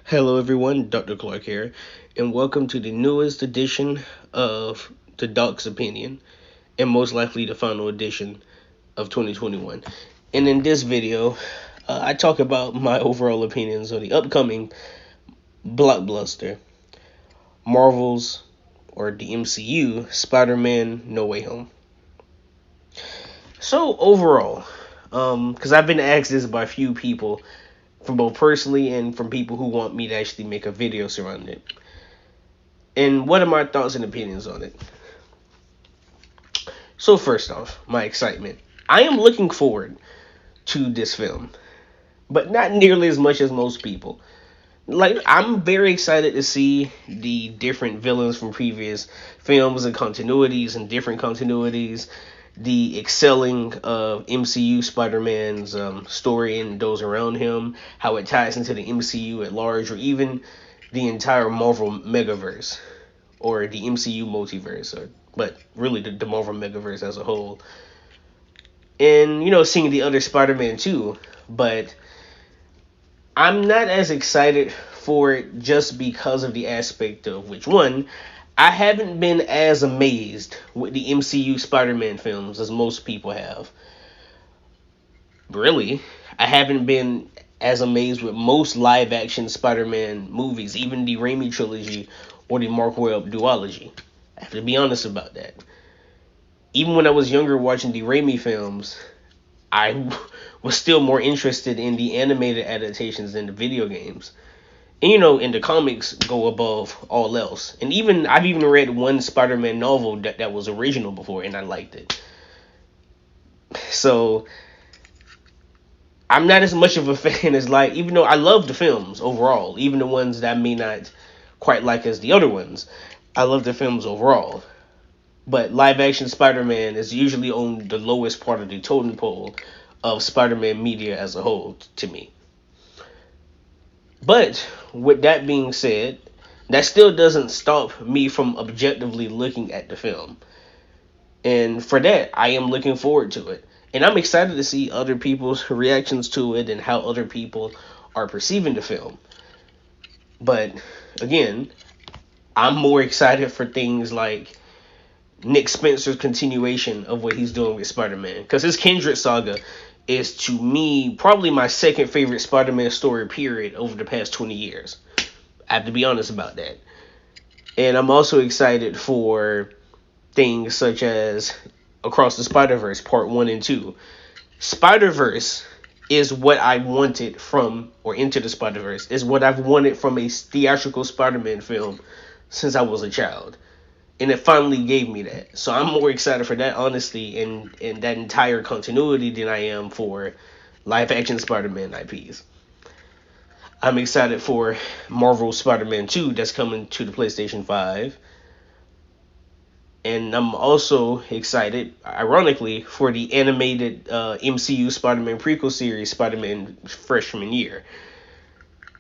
Hello, everyone. Dr. Clark here, and welcome to the newest edition of the Doc's Opinion, and most likely the final edition of 2021. And in this video, I talk about my overall opinions on the upcoming blockbuster, Marvel's or the MCU Spider-Man No Way Home. So overall, because I've been asked this by a few people, from both personally and from people who want me to actually make a video surrounding it. And what are my thoughts and opinions on it? So first off, my excitement. I am looking forward to this film, but not nearly as much as most people. Like, I'm very excited to see the different villains from previous films and continuities and different continuities, the excelling of MCU Spider-Man's story and those around him, how it ties into the MCU at large, or even the entire Marvel Megaverse, or the MCU multiverse, but really the Marvel Megaverse as a whole. And, seeing the other Spider-Man too, but I'm not as excited for it just because of the aspect of which one, I haven't been as amazed with the MCU Spider-Man films as most people have. Really, I haven't been as amazed with most live-action Spider-Man movies, even the Raimi trilogy or the Mark Webb duology. I have to be honest about that. Even when I was younger watching the Raimi films, I was still more interested in the animated adaptations than the video games. And in the comics go above all else. And I've even read one Spider-Man novel that was original before, and I liked it. So I'm not as much of a fan as, like, even though I love the films overall, even the ones that I may not quite like as the other ones, I love the films overall. But live action Spider-Man is usually on the lowest part of the totem pole of Spider-Man media as a whole to me. But with that being said, that still doesn't stop me from objectively looking at the film. And for that, I am looking forward to it. And I'm excited to see other people's reactions to it and how other people are perceiving the film. But again, I'm more excited for things like Nick Spencer's continuation of what he's doing with Spider-Man. Because his Kindred saga is, to me, probably my second favorite Spider-Man story, period, over the past 20 years. I have to be honest about that. And I'm also excited for things such as Across the Spider-Verse Part 1 and 2. Spider-Verse is what I wanted from, or Into the Spider-Verse, is what I've wanted from a theatrical Spider-Man film since I was a child. And it finally gave me that. So I'm more excited for that, honestly, in that entire continuity than I am for live-action Spider-Man IPs. I'm excited for Marvel Spider-Man 2 that's coming to the PlayStation 5. And I'm also excited, ironically, for the animated MCU Spider-Man prequel series, Spider-Man Freshman Year.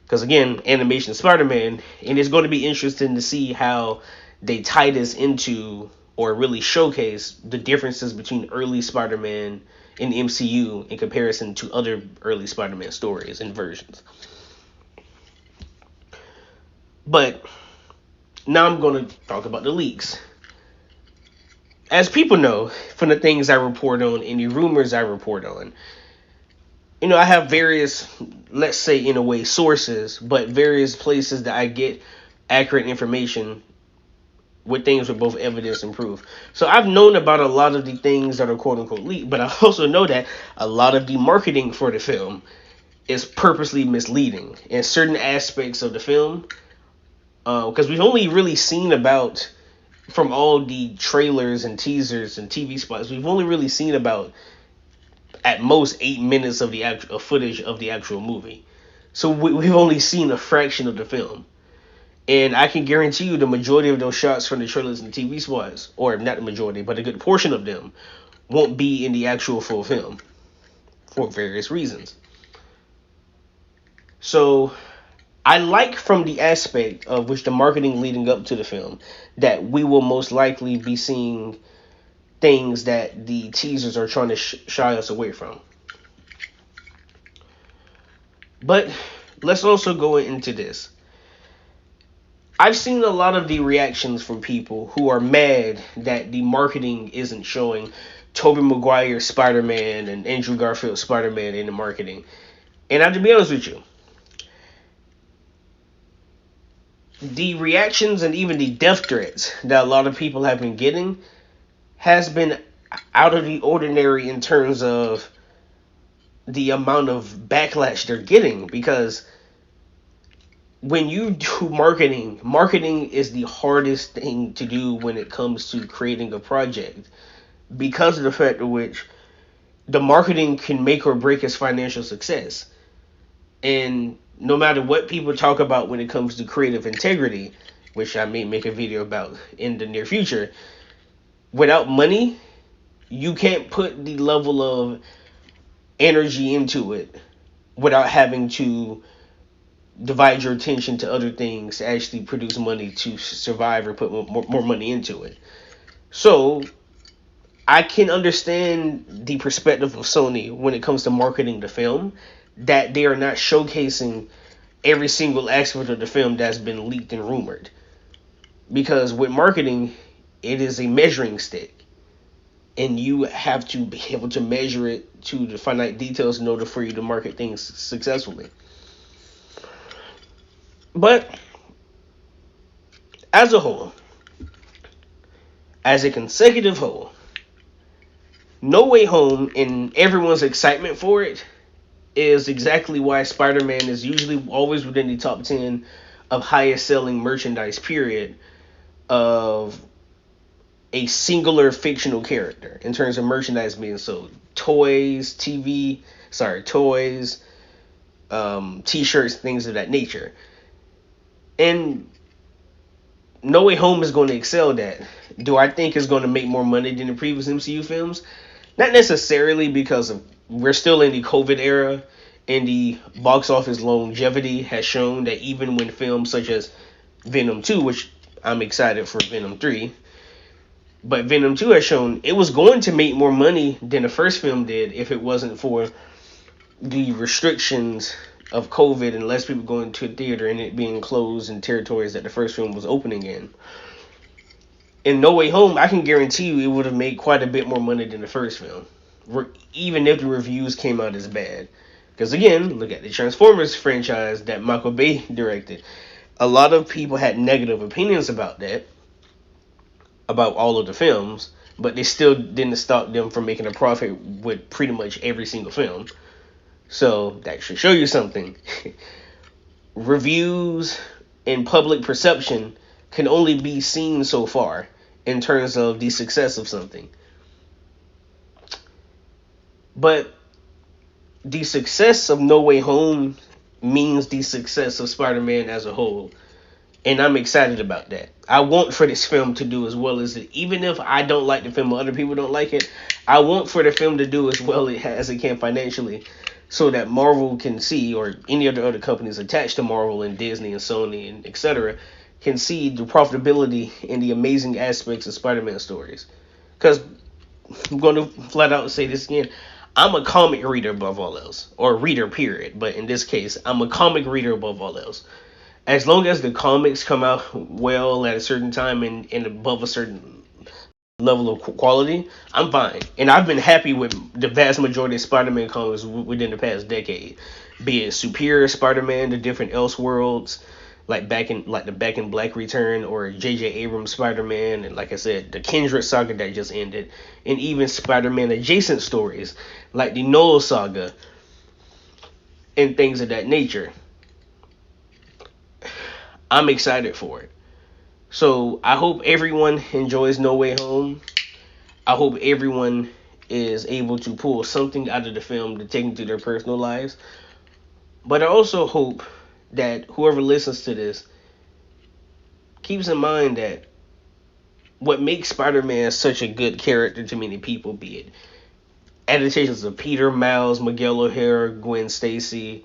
Because again, animation Spider-Man, and it's going to be interesting to see how they tie this into, or really showcase, the differences between early Spider-Man in the MCU in comparison to other early Spider-Man stories and versions. But now I'm going to talk about the leaks. As people know, from the things I report on and the rumors I report on, I have various, let's say in a way, sources, but various places that I get accurate information with things with both evidence and proof. So I've known about a lot of the things that are quote unquote leaked, but I also know that a lot of the marketing for the film is purposely misleading in certain aspects of the film. Because we've only really seen about, from all the trailers and teasers and TV spots, we've only really seen about at most 8 minutes of the actual footage of the actual movie. So we've only seen a fraction of the film. And I can guarantee you the majority of those shots from the trailers and TV spots, or not the majority, but a good portion of them, won't be in the actual full film for various reasons. So I like, from the aspect of which the marketing leading up to the film, that we will most likely be seeing things that the teasers are trying to shy us away from. But let's also go into this. I've seen a lot of the reactions from people who are mad that the marketing isn't showing Tobey Maguire Spider-Man and Andrew Garfield Spider-Man in the marketing. And I have to be honest with you, the reactions and even the death threats that a lot of people have been getting has been out of the ordinary in terms of the amount of backlash they're getting, because when you do marketing is the hardest thing to do when it comes to creating a project, because of the fact of which the marketing can make or break its financial success. And no matter what people talk about when it comes to creative integrity, which I may make a video about in the near future, without money, you can't put the level of energy into it without having to divide your attention to other things to actually produce money to survive or put more money into it. So I can understand the perspective of Sony when it comes to marketing the film, that they are not showcasing every single aspect of the film that's been leaked and rumored. Because with marketing, it is a measuring stick. And you have to be able to measure it to the finite details in order for you to market things successfully. But as a whole, as a consecutive whole, No Way Home and everyone's excitement for it is exactly why Spider-Man is usually always within the top 10 of highest selling merchandise, period, of a singular fictional character in terms of merchandise being sold. Toys, toys, t-shirts, things of that nature. And No Way Home is going to excel that. Do I think it's going to make more money than the previous MCU films? Not necessarily, because we're still in the COVID era, and the box office longevity has shown that even when films such as Venom 2, which I'm excited for Venom 3, but Venom 2 has shown it was going to make more money than the first film did if it wasn't for the restrictions of COVID and less people going to a theater and it being closed in territories that the first film was opening in. In No Way Home, I can guarantee you it would have made quite a bit more money than the first film, even if the reviews came out as bad. Because again, look at the Transformers franchise that Michael Bay directed. A lot of people had negative opinions about that, about all of the films, but they still didn't stop them from making a profit with pretty much every single film. So that should show you something. Reviews and public perception can only be seen so far in terms of the success of something. But the success of No Way Home means the success of Spider-Man as a whole. And I'm excited about that. I want for this film to do as well as it. Even if I don't like the film or other people don't like it, I want for the film to do as well as it can financially, so that Marvel can see, or any of the other companies attached to Marvel and Disney and Sony and etc., can see the profitability and the amazing aspects of Spider-Man stories. Because I'm going to flat out say this again. I'm a comic reader above all else, or reader period. But in this case, I'm a comic reader above all else. As long as the comics come out well at a certain time and above a certain level of quality, I'm fine. And I've been happy with the vast majority of Spider-Man comics within the past decade. Be it Superior Spider-Man, the different Elseworlds, like the Back in Black return, or J.J. Abrams Spider-Man, and like I said, the Kindred saga that just ended, and even Spider-Man adjacent stories like the Noel saga and things of that nature. I'm excited for it. So I hope everyone enjoys No Way Home. I hope everyone is able to pull something out of the film to take into their personal lives. But I also hope that whoever listens to this keeps in mind that what makes Spider-Man such a good character to many people, be it adaptations of Peter, Miles, Miguel O'Hara, Gwen Stacy,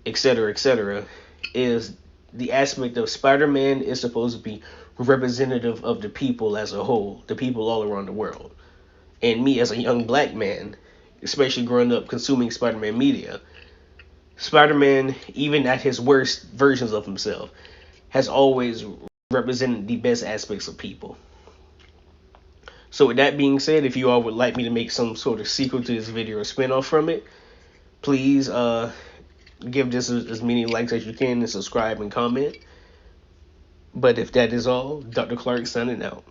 etc., is the aspect of Spider-Man is supposed to be representative of the people as a whole, the people all around the world. And me as a young black man, especially growing up consuming Spider-Man media, Spider-Man, even at his worst versions of himself, has always represented the best aspects of people. So with that being said, if you all would like me to make some sort of sequel to this video or spinoff from it, please give this as many likes as you can and subscribe and comment. But if that is all, Dr. Clark signing out.